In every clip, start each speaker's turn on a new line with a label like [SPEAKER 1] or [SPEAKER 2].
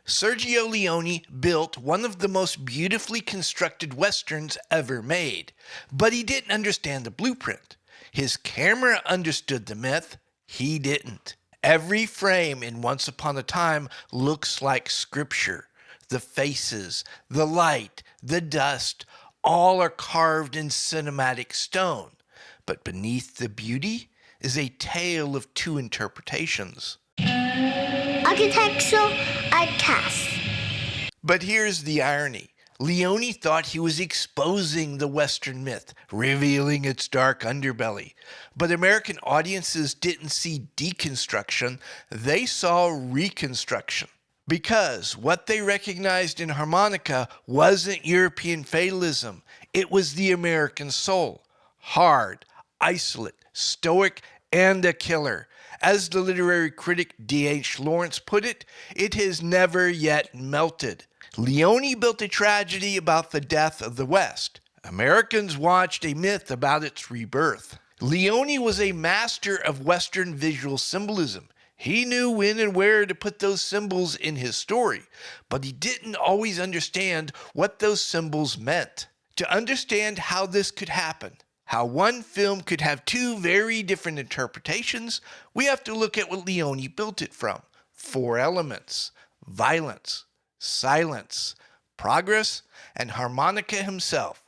[SPEAKER 1] Sergio Leone built one of the most beautifully constructed westerns ever made, but he didn't understand the blueprint. His camera understood the myth, he didn't. Every frame in Once Upon a Time looks like scripture. The faces, the light, the dust, all are carved in cinematic stone. But beneath the beauty is a tale of two interpretations.
[SPEAKER 2] Architectural outcast.
[SPEAKER 1] But here's the irony. Leone thought he was exposing the Western myth, revealing its dark underbelly. But American audiences didn't see deconstruction, they saw reconstruction. Because what they recognized in harmonica wasn't European fatalism, it was the American soul. Hard, isolate, stoic, and a killer. As the literary critic D.H. Lawrence put it, it has never yet melted. Leone built a tragedy about the death of the West. Americans watched a myth about its rebirth. Leone was a master of Western visual symbolism. He knew when and where to put those symbols in his story, but he didn't always understand what those symbols meant. To understand how this could happen, how one film could have two very different interpretations, we have to look at what Leone built it from. 4 elements: violence, silence, progress, and harmonica himself.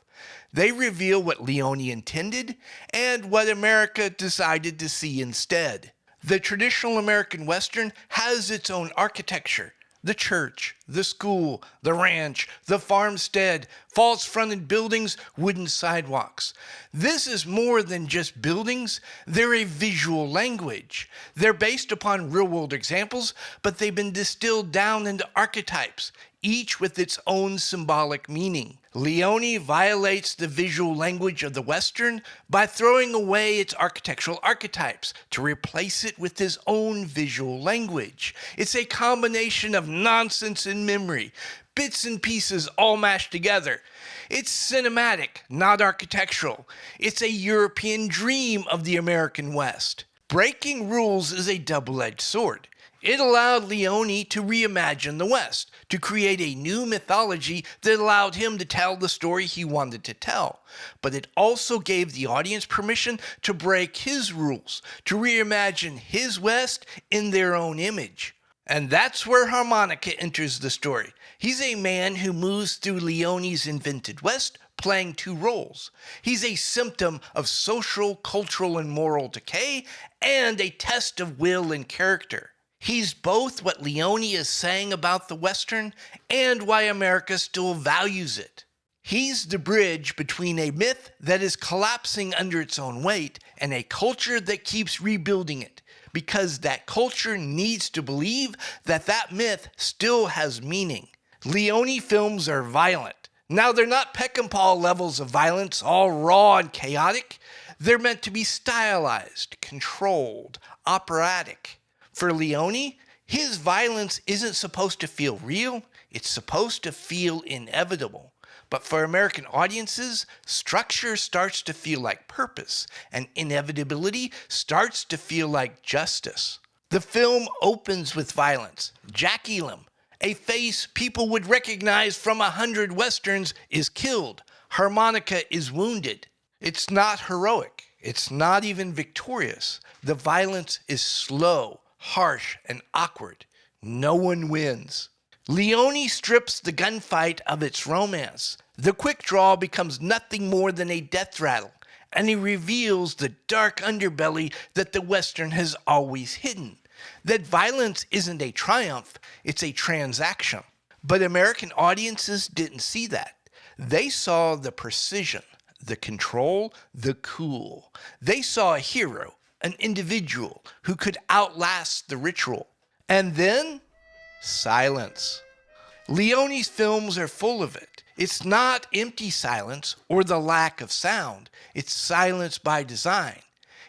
[SPEAKER 1] They reveal what Leone intended and what America decided to see instead. The traditional American Western has its own architecture. The church, the school, the ranch, the farmstead, false-fronted buildings, wooden sidewalks. This is more than just buildings. They're a visual language. They're based upon real-world examples, but they've been distilled down into archetypes, each with its own symbolic meaning. Leone violates the visual language of the Western by throwing away its architectural archetypes to replace it with his own visual language. It's a combination of nonsense and memory, bits and pieces all mashed together. It's cinematic, not architectural. It's a European dream of the American West. Breaking rules is a double-edged sword. It allowed Leone to reimagine the West, to create a new mythology that allowed him to tell the story he wanted to tell. But it also gave the audience permission to break his rules, to reimagine his West in their own image. And that's where harmonica enters the story. He's a man who moves through Leone's invented West, playing 2 roles. He's a symptom of social, cultural, and moral decay, and a test of will and character. He's both what Leone is saying about the Western and why America still values it. He's the bridge between a myth that is collapsing under its own weight and a culture that keeps rebuilding it, because that culture needs to believe that that myth still has meaning. Leone films are violent. Now, they're not Peckinpah levels of violence, all raw and chaotic. They're meant to be stylized, controlled, operatic. For Leone, his violence isn't supposed to feel real, it's supposed to feel inevitable. But for American audiences, structure starts to feel like purpose, and inevitability starts to feel like justice. The film opens with violence. Jack Elam, a face people would recognize from 100 Westerns, is killed. Harmonica is wounded. It's not heroic. It's not even victorious. The violence is slow, harsh, and awkward. No one wins. Leone strips the gunfight of its romance. The quick draw becomes nothing more than a death rattle, and he reveals the dark underbelly that the Western has always hidden. That violence isn't a triumph, it's a transaction. But American audiences didn't see that. They saw the precision, the control, the cool. They saw a hero, an individual who could outlast the ritual. And then, silence. Leone's films are full of it. It's not empty silence or the lack of sound. It's silence by design.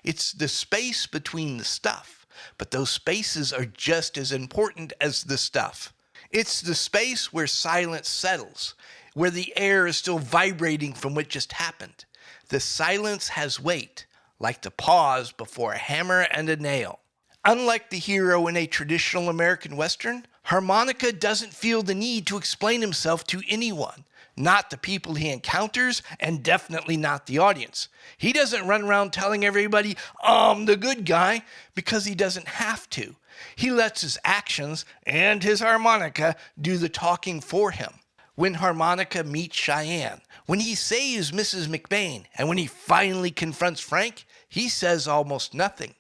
[SPEAKER 1] It's the space between the stuff, but those spaces are just as important as the stuff. It's the space where silence settles, where the air is still vibrating from what just happened. The silence has weight, like the pause before a hammer and a nail. Unlike the hero in a traditional American Western, Harmonica doesn't feel the need to explain himself to anyone. Not the people he encounters, and definitely not the audience. He doesn't run around telling everybody, I'm the good guy, because he doesn't have to. He lets his actions and his harmonica do the talking for him. When Harmonica meets Cheyenne, when he saves Mrs. McBain, and when he finally confronts Frank, he says almost nothing.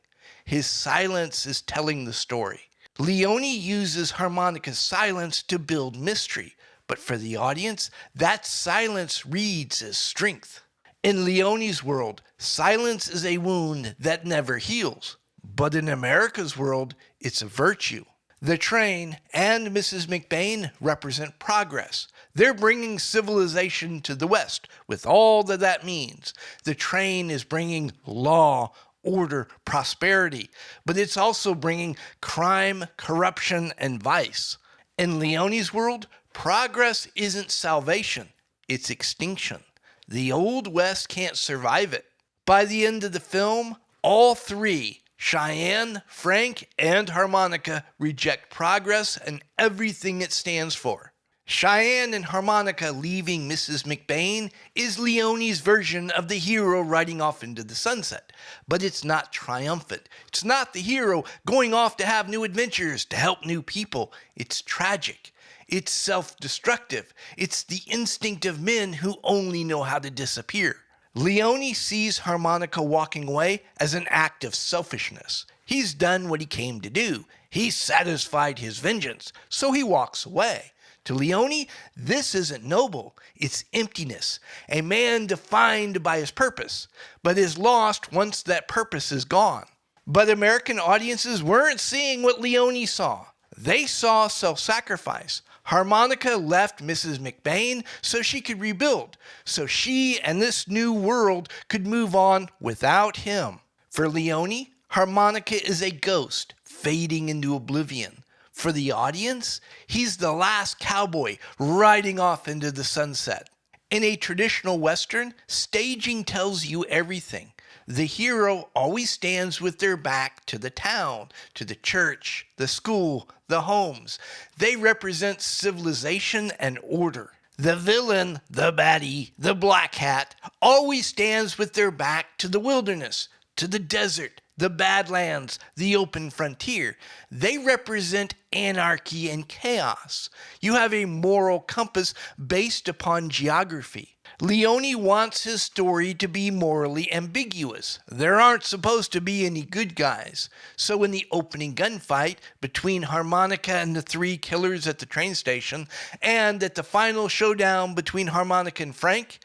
[SPEAKER 1] His silence is telling the story. Leone uses Harmonica's silence to build mystery, but for the audience, that silence reads as strength. In Leone's world, silence is a wound that never heals. But in America's world, it's a virtue. The train and Mrs. McBain represent progress. They're bringing civilization to the West, with all that means. The train is bringing law, order, prosperity, but it's also bringing crime, corruption, and vice. In Leone's world, progress isn't salvation, it's extinction. The Old West can't survive it. By the end of the film, all three, Cheyenne, Frank, and Harmonica, reject progress and everything it stands for. Cheyenne and Harmonica leaving Mrs. McBain is Leone's version of the hero riding off into the sunset. But it's not triumphant. It's not the hero going off to have new adventures, to help new people. It's tragic. It's self-destructive. It's the instinct of men who only know how to disappear. Leone sees Harmonica walking away as an act of selfishness. He's done what he came to do. He's satisfied his vengeance, so he walks away. To Leone, this isn't noble, it's emptiness, a man defined by his purpose, but is lost once that purpose is gone. But American audiences weren't seeing what Leone saw. They saw self-sacrifice. Harmonica left Mrs. McBain so she could rebuild, so she and this new world could move on without him. For Leone, Harmonica is a ghost fading into oblivion. For the audience, he's the last cowboy riding off into the sunset. In a traditional Western, staging tells you everything. The hero always stands with their back to the town, to the church, the school, the homes. They represent civilization and order. The villain, the baddie, the black hat, always stands with their back to the wilderness, to the desert, the Badlands, the open frontier. They represent anarchy and chaos. You have a moral compass based upon geography. Leone wants his story to be morally ambiguous. There aren't supposed to be any good guys. So in the opening gunfight between Harmonica and the three killers at the train station, and at the final showdown between Harmonica and Frank,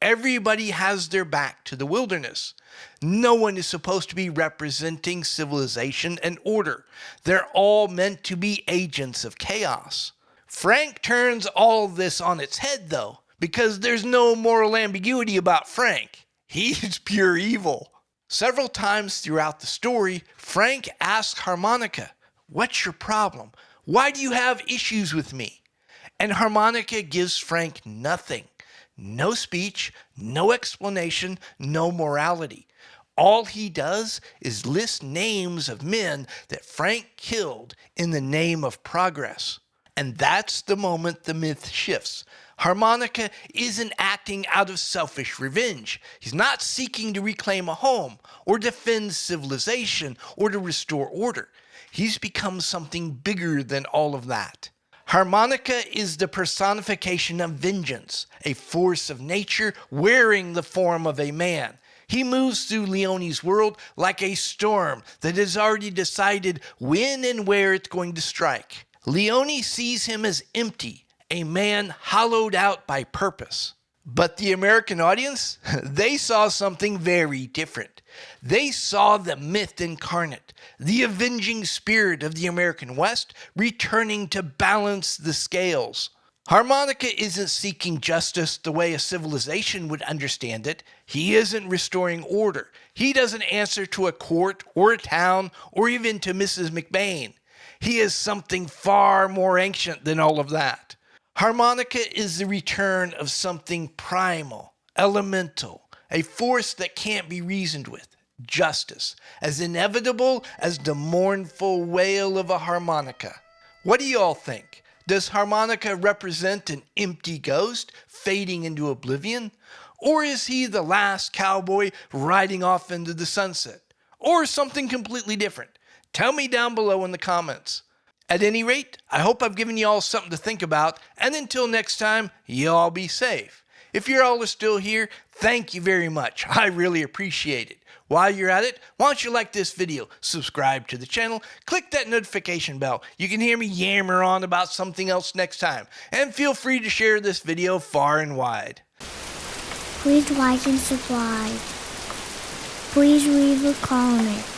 [SPEAKER 1] everybody has their back to the wilderness. No one is supposed to be representing civilization and order. They're all meant to be agents of chaos. Frank turns all this on its head, though, because there's no moral ambiguity about Frank. He's pure evil. Several times throughout the story, Frank asks Harmonica, "What's your problem? Why do you have issues with me?" And Harmonica gives Frank nothing. No speech, no explanation, no morality. All he does is list names of men that Frank killed in the name of progress. And that's the moment the myth shifts. Harmonica isn't acting out of selfish revenge. He's not seeking to reclaim a home, or defend civilization, or to restore order. He's become something bigger than all of that. Harmonica is the personification of vengeance, a force of nature wearing the form of a man. He moves through Leone's world like a storm that has already decided when and where it's going to strike. Leone sees him as empty, a man hollowed out by purpose. But the American audience, they saw something very different. They saw the myth incarnate, the avenging spirit of the American West returning to balance the scales. Harmonica isn't seeking justice the way a civilization would understand it. He isn't restoring order. He doesn't answer to a court or a town or even to Mrs. McBain. He is something far more ancient than all of that. Harmonica is the return of something primal, elemental, a force that can't be reasoned with, justice, as inevitable as the mournful wail of a harmonica. What do you all think? Does harmonica represent an empty ghost fading into oblivion? Or is he the last cowboy riding off into the sunset? Or something completely different? Tell me down below in the comments. At any rate, I hope I've given you all something to think about, and until next time, you all be safe. If you all are still here, thank you very much. I really appreciate it. While you're at it, why don't you like this video, subscribe to the channel, click that notification bell. You can hear me yammer on about something else next time. And feel free to share this video far and wide.
[SPEAKER 2] Please like and subscribe. Please leave a comment.